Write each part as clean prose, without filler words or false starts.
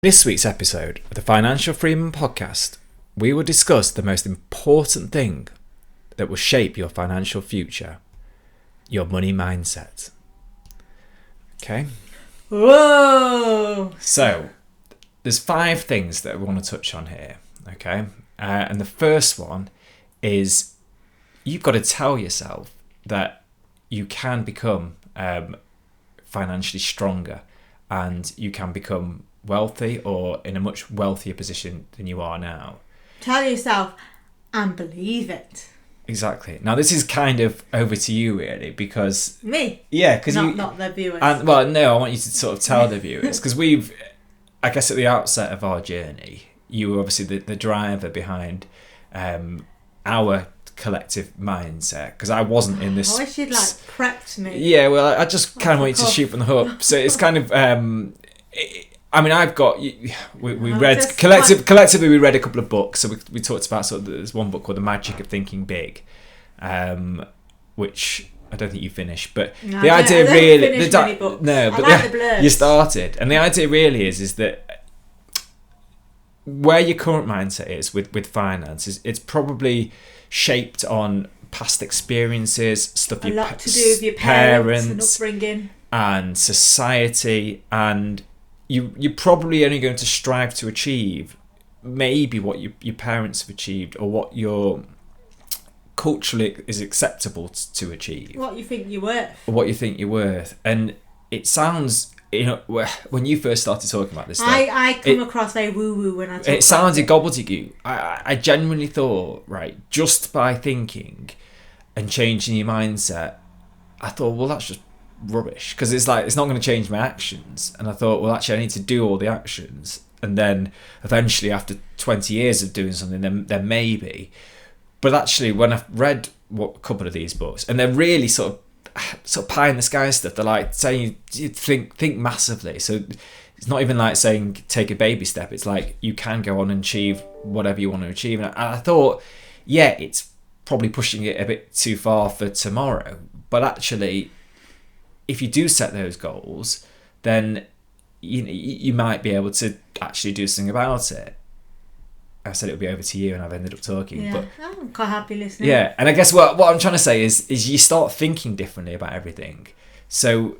This week's episode of the Financial Freeman podcast, we will discuss the most important thing that will shape your financial future, your money mindset. Okay? Whoa! So, there's 5 things that I want to touch on here, okay? And the first one is you've got to tell yourself that you can become financially stronger and you can become wealthy or in a much wealthier position than you are now. Tell yourself and believe it. Exactly. Now this is kind of over to you really because... Me? Yeah, because not the viewers. And, well, no, I want you to sort of tell the viewers because we've, I guess at the outset of our journey, you were obviously the driver behind our collective mindset because I wasn't in this... I wish you'd prepped me. Yeah, well, I just kind of want you to shoot from the hip. So it's kind of... I mean, I've got... We read... Collectively, we read a couple of books. So we talked about... There's one book called The Magic of Thinking Big, which I don't think you finished. But no, the idea really... No, but the blurbs. You started. And the idea really is that where your current mindset is with finance, it's probably shaped on past experiences, stuff a lot to do with your parents and upbringing. And society, and... You're probably only going to strive to achieve maybe what your parents have achieved or what your culturally is acceptable to achieve. What you think you're worth. Or what you think you're worth. And it sounds, when you first started talking about this stuff... I come across very woo-woo when I talk. It sounded gobbledygook. I genuinely thought, right, just by thinking and changing your mindset, I thought, well, that's just rubbish because it's not going to change my actions. And I thought, well, actually I need to do all the actions, and then eventually after 20 years of doing something then maybe. But actually when I've read a couple of these books, and they're really sort of pie in the sky stuff, they're like saying you think massively. So it's not even like saying take a baby step, it's like you can go on and achieve whatever you want to achieve. And I thought, yeah, it's probably pushing it a bit too far for tomorrow, but actually if you do set those goals, then you might be able to actually do something about it. I said it would be over to you, and I've ended up talking. Yeah, but I'm quite happy listening. Yeah, and I guess what I'm trying to say is you start thinking differently about everything. So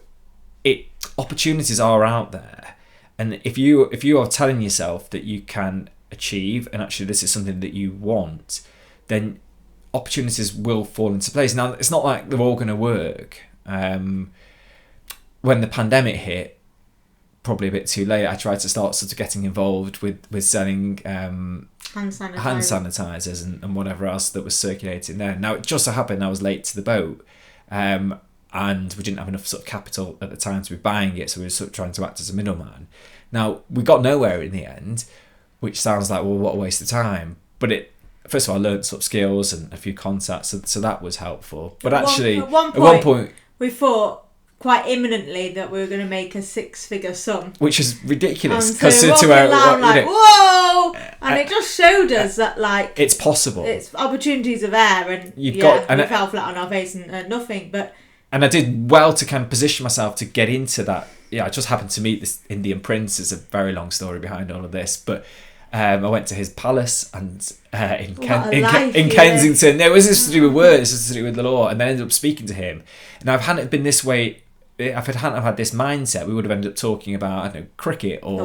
opportunities are out there, and if you are telling yourself that you can achieve, and actually this is something that you want, then opportunities will fall into place. Now it's not like they're all going to work. When the pandemic hit, probably a bit too late, I tried to start sort of getting involved with selling hand sanitizers and whatever else that was circulating there. Now, it just so happened I was late to the boat, and we didn't have enough sort of capital at the time to be buying it, so we were sort of trying to act as a middleman. Now, we got nowhere in the end, which sounds like, well, what a waste of time. But first of all, I learned sort of skills and a few contacts, so that was helpful. But actually, at one point, we thought quite imminently that we were going to make a 6-figure sum, which is ridiculous. Because whoa, and it just showed us that it's possible. It's opportunities are there, and we fell flat on our face and nothing. And I did well to kind of position myself to get into that. Yeah, I just happened to meet this Indian prince. There's a very long story behind all of this, but I went to his palace and in Kensington. No, it was just to do with words, just to do with the law, and then ended up speaking to him. And if I hadn't been this way, if I hadn't had this mindset, we would have ended up talking about, I don't know, cricket or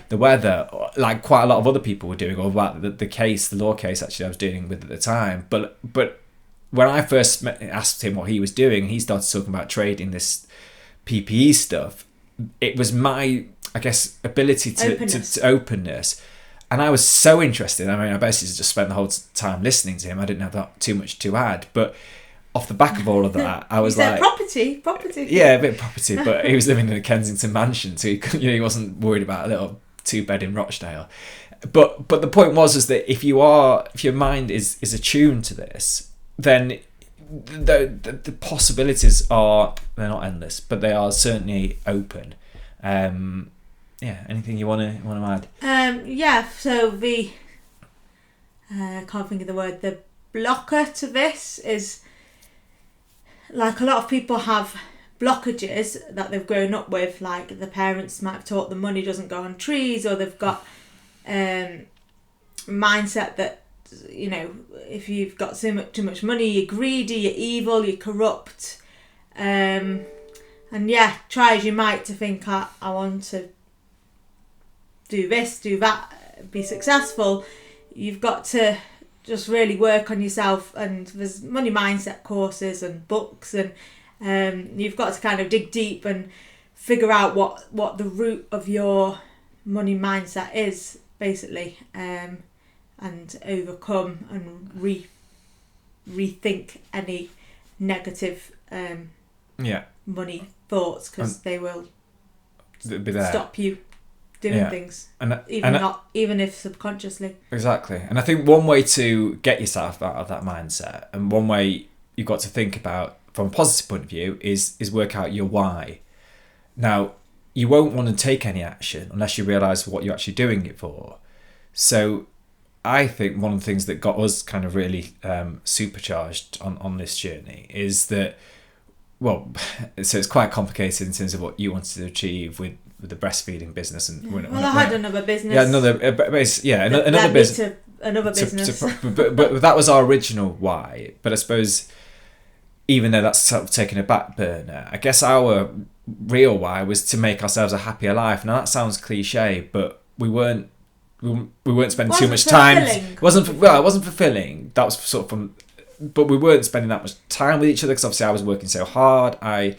the weather, like quite a lot of other people were doing, or about the law case actually I was dealing with at the time. But when I first asked him what he was doing, he started talking about trading this PPE stuff. It was my, I guess, ability to openness. And I was so interested. I mean, I basically just spent the whole time listening to him. I didn't have that too much to add. But off the back of all of that, I was like... property. Yeah, a bit of property. But he was living in a Kensington mansion, so he wasn't worried about a little 2-bed in Rochdale. But the point was that if your mind is attuned to this, then the possibilities they're not endless, but they are certainly open. Anything you want to add? So the can't think of the word. The blocker to this is, like, a lot of people have blockages that they've grown up with, like the parents might have taught them money doesn't go on trees, or they've got mindset that, you know, if you've got too much money, you're greedy, you're evil, you're corrupt. And yeah, try as you might to think, I want to do this, do that, be successful. You've got to just really work on yourself, and there's money mindset courses and books, and you've got to kind of dig deep and figure out what the root of your money mindset is, basically, and overcome and rethink any negative money thoughts, because they will stop you doing things, even if subconsciously. Exactly. And I think one way to get yourself out of that mindset, and one way you've got to think about from a positive point of view, is work out your why. Now, you won't want to take any action unless you realise what you're actually doing it for. So I think one of the things that got us kind of really supercharged on this journey is that, well, so it's quite complicated in terms of what you wanted to achieve with the breastfeeding business. And I had another business. Yeah, another business. Another business. But that was our original why. But I suppose, even though that's sort of taken a back burner, I guess our real why was to make ourselves a happier life. Now that sounds cliche, but we weren't spending too much time. It wasn't fulfilling. That was sort of from, but we weren't spending that much time with each other, because obviously I was working so hard. I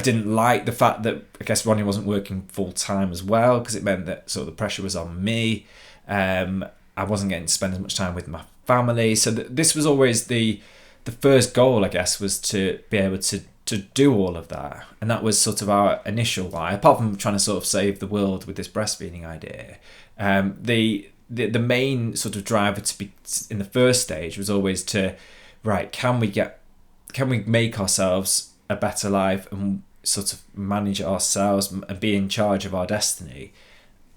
didn't like the fact that, I guess, Ronnie wasn't working full time as well, because it meant that sort of the pressure was on me. I wasn't getting to spend as much time with my family. So this was always the first goal, I guess, was to be able to do all of that. And that was sort of our initial why, apart from trying to sort of save the world with this breastfeeding idea. The main sort of driver to be in the first stage was always to, right, can we make ourselves a better life and sort of manage ourselves and be in charge of our destiny.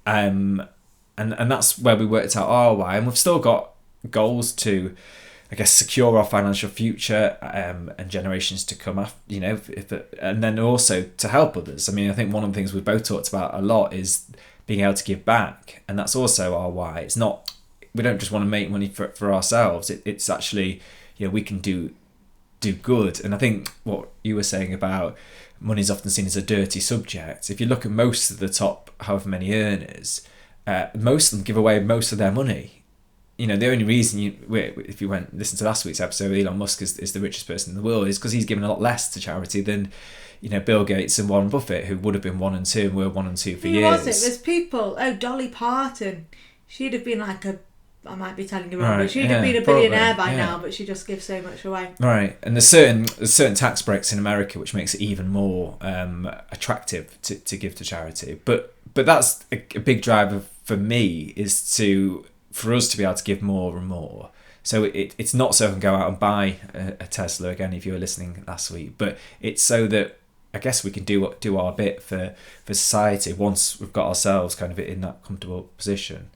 And that's where we worked out our why. And we've still got goals to, I guess, secure our financial future and generations to come after, you know, and then also to help others. I mean, I think one of the things we've both talked about a lot is being able to give back, and that's also our why. It's not, we don't just want to make money for ourselves. It's actually, you know, we can do good. And I think what you were saying about money is often seen as a dirty subject. If you look at most of the top however many earners, most of them give away most of their money. You know, the only reason if you listen to last week's episode, Elon Musk is the richest person in the world, is because he's given a lot less to charity than, you know, Bill Gates and Warren Buffett, who would have been 1 and 2 and were 1 and 2 for years. Who was it? There's people. Oh, Dolly Parton. She'd have been like I might be telling you wrong, but she'd have been a billionaire by now, but she just gives so much away. Right, and there's certain tax breaks in America which makes it even more attractive to give to charity. But that's a big driver for me, is for us to be able to give more and more. So it's not so I can go out and buy a Tesla again, if you were listening last week, but it's so that I guess we can do our bit for society once we've got ourselves kind of in that comfortable position.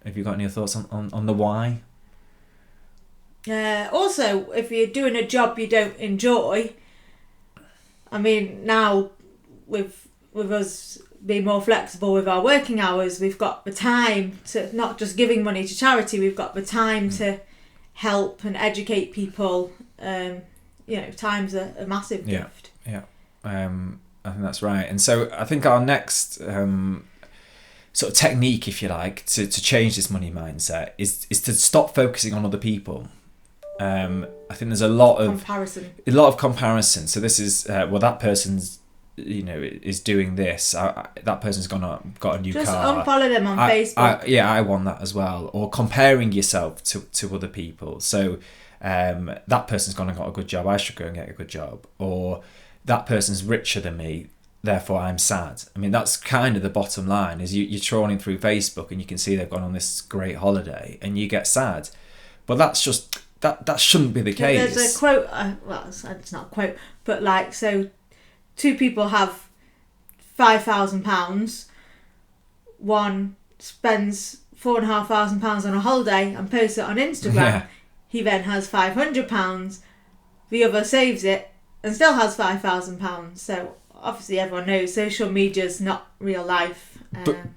Have you got any thoughts on the why? Also, if you're doing a job you don't enjoy, I mean, now with us being more flexible with our working hours, we've got the time to, not just giving money to charity, we've got the time to help and educate people. You know, time's a massive gift. Yeah. I think that's right. And so I think our next sort of technique, if you like, to change this money mindset is to stop focusing on other people. I think there's a lot of comparison. So this is that person's, you know, is doing this. That person's got a new car. Just unfollow them on Facebook. I want that as well. Or comparing yourself to other people. So that person's gone and got a good job, I should go and get a good job. Or that person's richer than me, therefore I'm sad. I mean, that's kind of the bottom line, is you're trawling through Facebook and you can see they've gone on this great holiday and you get sad. But that's just, that shouldn't be the case. There's a quote, well, it's not a quote, but like, so 2 people have £5,000. One spends £4,500 on a holiday and posts it on Instagram. Yeah. He then has £500. The other saves it and still has £5,000. So obviously everyone knows social media's not real life.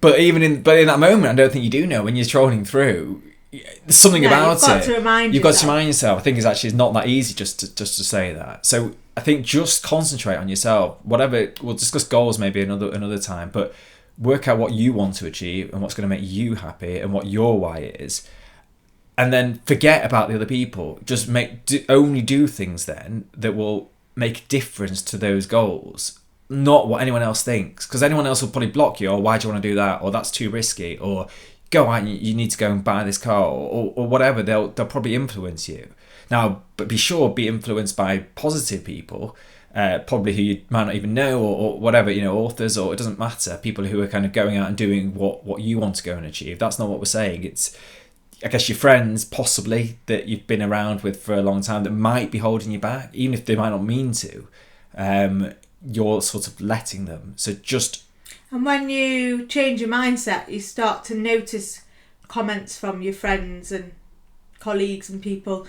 But in that moment, I don't think you do know when you're trolling through. There's something about you've got it. To remind you've yourself. got to remind yourself. I think it's actually not that easy just to say that. So I think just concentrate on yourself. Whatever, we'll discuss goals maybe another time, but work out what you want to achieve and what's going to make you happy and what your why is. And then forget about the other people. Just only do things then that will make a difference to those goals, not what anyone else thinks. Because anyone else will probably block you, or why do you want to do that, or that's too risky, or go out, you need to go and buy this car, or whatever. They'll probably influence you. Now, but be sure, be influenced by positive people, probably who you might not even know, or whatever, authors, or it doesn't matter. People who are kind of going out and doing what you want to go and achieve. That's not what we're saying. It's, I guess, your friends, possibly, that you've been around with for a long time that might be holding you back, even if they might not mean to. You're sort of letting them. So just... And when you change your mindset, you start to notice comments from your friends and colleagues and people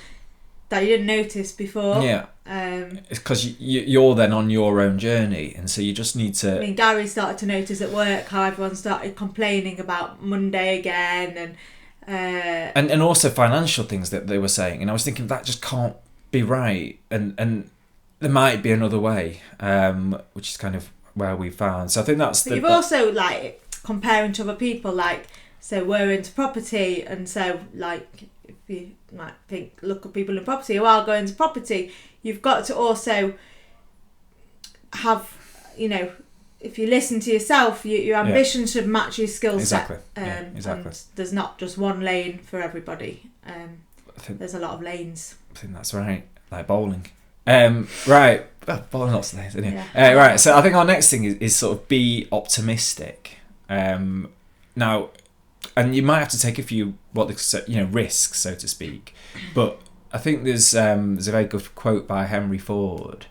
that you didn't notice before. Yeah. It's because you're then on your own journey, and so you just need to... I mean, Gary started to notice at work how everyone started complaining about Monday again, and also financial things that they were saying, and I was thinking that just can't be right, and there might be another way, which is kind of where we found. So I think that's... But you've also, like, comparing to other people, like, so we're into property, and so, like, if you might think, look at people in property who are going into property, you've got to also have, if you listen to yourself, your ambition should match your skill set. Exactly. And there's not just one lane for everybody. There's a lot of lanes. I think that's right, like bowling. Right. Well, bowling lots of lanes, anyway. Yeah. Right, so I think our next thing is sort of be optimistic. Now, and you might have to take a few risks, so to speak. But I think there's a very good quote by Henry Ford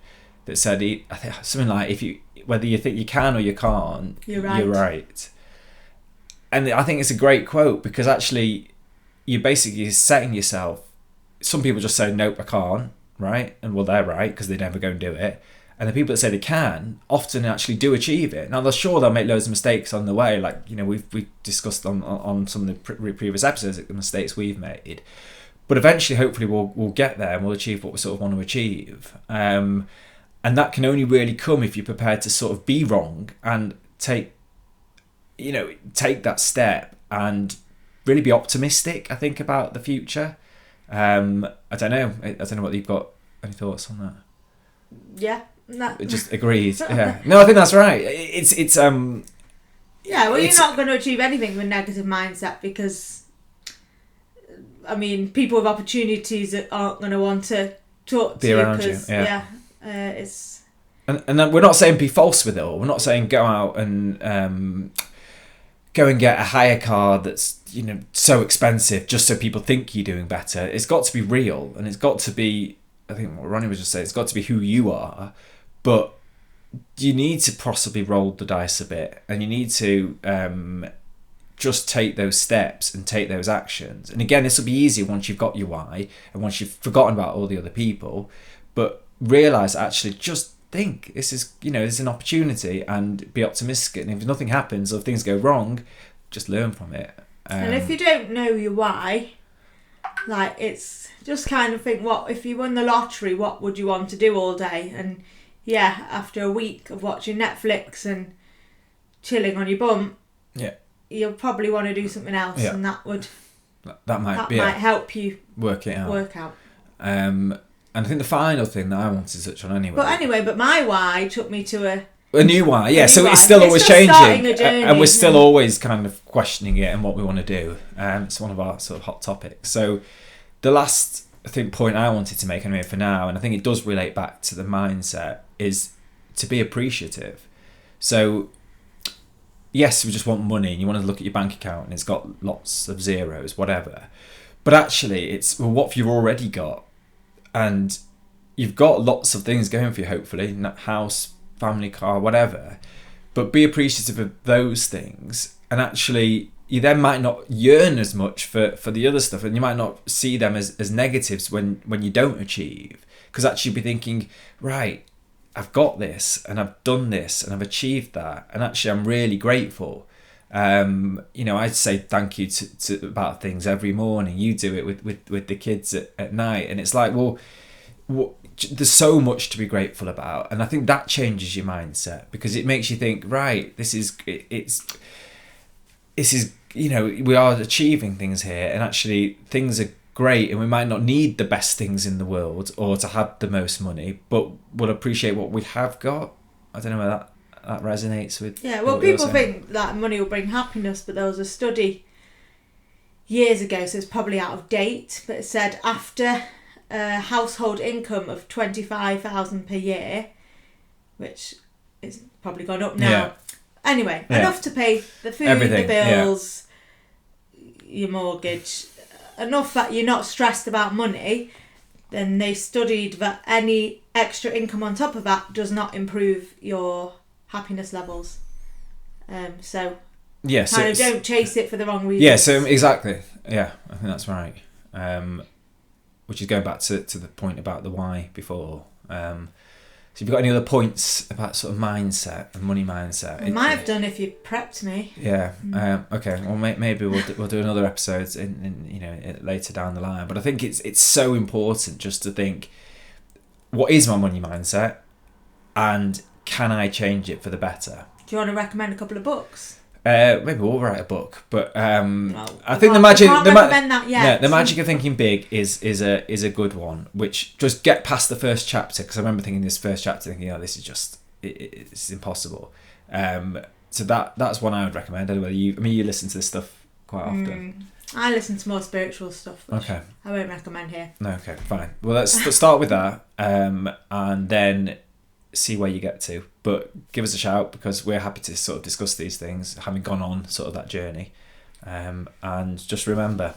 that said, I think something like, whether you think you can or you can't, you're right. And I think it's a great quote, because actually you're basically setting yourself... Some people just say, nope, I can't, right? And well, they're right, because they never go and do it. And the people that say they can often actually do achieve it. Now, they'll make loads of mistakes on the way. Like, we've discussed on some of the previous episodes, the mistakes we've made. But eventually, hopefully, we'll get there and we'll achieve what we sort of want to achieve. And that can only really come if you're prepared to sort of be wrong and take that step and really be optimistic, I think, about the future. I don't know what you've got. Any thoughts on that? Yeah. No. It just agreed. Yeah. No, I think that's right. It's yeah, well, you're not going to achieve anything with a negative mindset, because, I mean, people with opportunities aren't going to want to talk to you around because, you. Yeah. It's... And then we're not saying be false with it all. We're not saying go out and go and get a hire car that's so expensive just so people think you're doing better. It's got to be real, and it's got to be... I think what Ronnie was just saying, it's got to be who you are, but you need to possibly roll the dice a bit, and you need to just take those steps and take those actions. And again, this will be easier once you've got your why and once you've forgotten about all the other people, but realise actually just think this is an opportunity, and be optimistic. And if nothing happens or if things go wrong, just learn from it. And if you don't know your why, like, it's just kind of think, what if you won the lottery, what would you want to do all day? And yeah, after a week of watching Netflix and chilling on your bum, you'll probably want to do something else, and that might help you work it out. And I think the final thing that I wanted to touch on but my why took me to a new why, yeah. So it's still always changing, and we're still always kind of questioning it and what we want to do. It's one of our sort of hot topics. So the last, I think, point I wanted to make anyway for now, and I think it does relate back to the mindset, is to be appreciative. So yes, we just want money, and you want to look at your bank account and it's got lots of zeros, whatever. But actually, it's, well, what have you already got? And you've got lots of things going for you, hopefully, house, family, car, whatever. But be appreciative of those things, and actually you then might not yearn as much for the other stuff, and you might not see them as negatives when you don't achieve, because actually you'll be thinking, right, I've got this and I've done this and I've achieved that, and actually I'm really grateful. I'd say thank you to about things every morning. You do it with the kids at night, and it's like, well, there's so much to be grateful about, and I think that changes your mindset, because it makes you think, right, this is we are achieving things here, and actually things are great, and we might not need the best things in the world or to have the most money, but we'll appreciate what we have got. I don't know whether that resonates with. Yeah, well, people think that money will bring happiness, but there was a study years ago, so it's probably out of date, but it said after a household income of 25,000 per year, which is probably gone up now. Yeah. Anyway, enough to pay the food, everything, the bills, your mortgage, enough that you're not stressed about money. Then they studied that any extra income on top of that does not improve your happiness levels. So don't chase it for the wrong reasons. Yeah, so exactly. Yeah, I think that's right. Which is going back to the point about the why before. So have you got any other points about sort of mindset and money mindset? I might have done if you prepped me. Yeah. Okay. Well, maybe we'll do another episode in later down the line. But I think it's so important just to think, what is my money mindset, and can I change it for the better? Do you want to recommend a couple of books? Maybe we'll write a book, but I think the magic of thinking big is a good one. Which just get past the first chapter, because I remember thinking this first chapter, thinking, this is just it's impossible. So that's one I would recommend. Anyway, you listen to this stuff quite often. I listen to more spiritual stuff. Okay. I won't recommend here. No, okay, fine. Well, let's start with that, and then see where you get to. But give us a shout, because we're happy to sort of discuss these things, having gone on sort of that journey. And just remember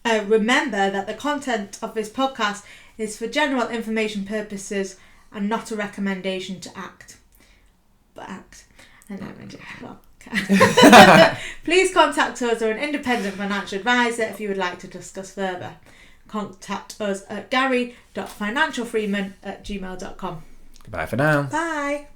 that the content of this podcast is for general information purposes and not a recommendation to act. But act. Please contact us or an independent financial advisor if you would like to discuss further. Contact us at gary.financialfreeman@gmail.com. Goodbye for now. Bye.